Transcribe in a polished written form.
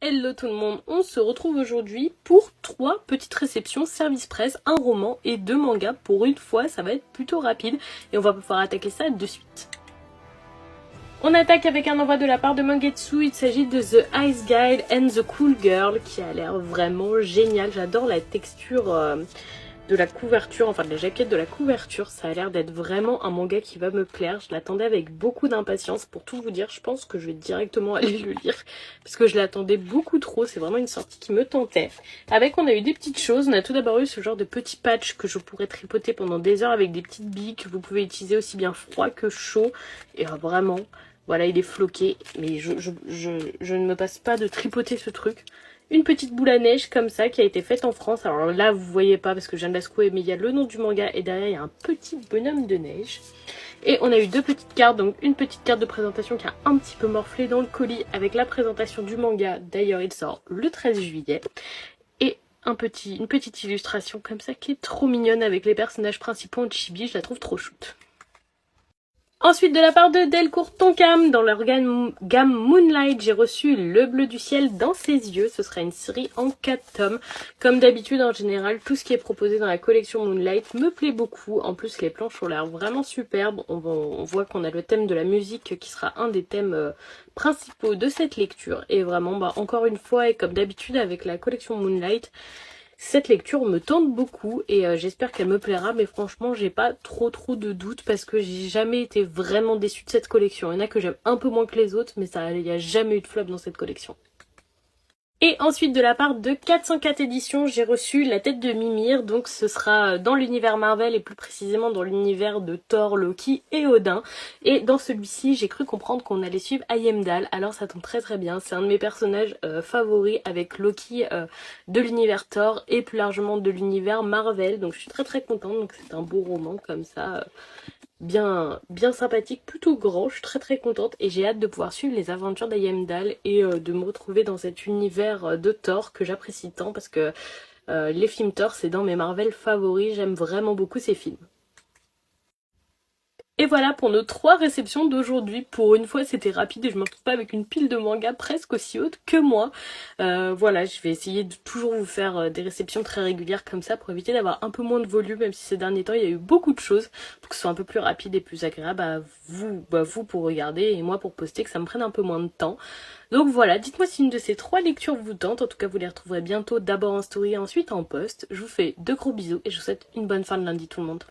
Hello tout le monde, on se retrouve aujourd'hui pour 3 petites réceptions service presse, un roman et 2 mangas. Pour une fois, ça va être plutôt rapide et on va pouvoir attaquer ça de suite. On attaque avec un envoi de la part de Mangetsu, il s'agit de The Ice Guide and the Cool Girl qui a l'air vraiment génial. J'adore la texture de la couverture, enfin de la jaquette de la couverture, ça a l'air d'être vraiment un manga qui va me plaire. Je l'attendais avec beaucoup d'impatience, pour tout vous dire, je pense que je vais directement aller le lire parce que je l'attendais beaucoup trop, c'est vraiment une sortie qui me tentait. Avec, on a eu des petites choses, on a tout d'abord eu ce genre de petits patchs que je pourrais tripoter pendant des heures avec des petites billes que vous pouvez utiliser aussi bien froid que chaud, et vraiment, voilà, il est floqué, mais je ne me passe pas de tripoter ce truc. Une petite boule à neige comme ça qui a été faite en France. Alors là vous voyez pas parce que je viens de la secouer, mais il y a le nom du manga et derrière il y a un petit bonhomme de neige. Et on a eu 2 petites cartes, donc une petite carte de présentation qui a un petit peu morflé dans le colis avec la présentation du manga. D'ailleurs il sort le 13 juillet. Et une petite illustration comme ça qui est trop mignonne avec les personnages principaux en chibi, je la trouve trop chouette. Ensuite, de la part de Delcourt Tonkam, dans leur gamme Moonlight, j'ai reçu Le Bleu du Ciel dans ses yeux. Ce sera une série en 4 tomes. Comme d'habitude, en général, tout ce qui est proposé dans la collection Moonlight me plaît beaucoup. En plus, les planches ont l'air vraiment superbes. On voit qu'on a le thème de la musique qui sera un des thèmes principaux de cette lecture. Et vraiment, encore une fois, et comme d'habitude avec la collection Moonlight, cette lecture me tente beaucoup et j'espère qu'elle me plaira, mais franchement j'ai pas trop de doutes parce que j'ai jamais été vraiment déçue de cette collection. Il y en a que j'aime un peu moins que les autres, mais il n'y a jamais eu de flop dans cette collection. Et ensuite, de la part de 404 éditions, j'ai reçu La Tête de Mimir, donc ce sera dans l'univers Marvel et plus précisément dans l'univers de Thor, Loki et Odin. Et dans celui-ci, j'ai cru comprendre qu'on allait suivre Heimdall, alors ça tombe très bien, c'est un de mes personnages favoris avec Loki de l'univers Thor et plus largement de l'univers Marvel, donc je suis très contente, donc c'est un beau roman comme ça. Bien sympathique, plutôt grand, je suis très contente et j'ai hâte de pouvoir suivre les aventures d'Heimdall et de me retrouver dans cet univers de Thor que j'apprécie tant parce que les films Thor c'est dans mes Marvel favoris, j'aime vraiment beaucoup ces films. Et voilà pour nos 3 réceptions d'aujourd'hui. Pour une fois c'était rapide et je me retrouve pas avec une pile de mangas presque aussi haute que moi. Voilà, je vais essayer de toujours vous faire des réceptions très régulières comme ça pour éviter d'avoir un peu moins de volume, même si ces derniers temps il y a eu beaucoup de choses, pour que ce soit un peu plus rapide et plus agréable à vous pour regarder et moi pour poster, que ça me prenne un peu moins de temps. Donc voilà, dites-moi si une de ces 3 lectures vous tente. En tout cas vous les retrouverez bientôt, d'abord en story et ensuite en post. Je vous fais de gros bisous et je vous souhaite une bonne fin de lundi tout le monde.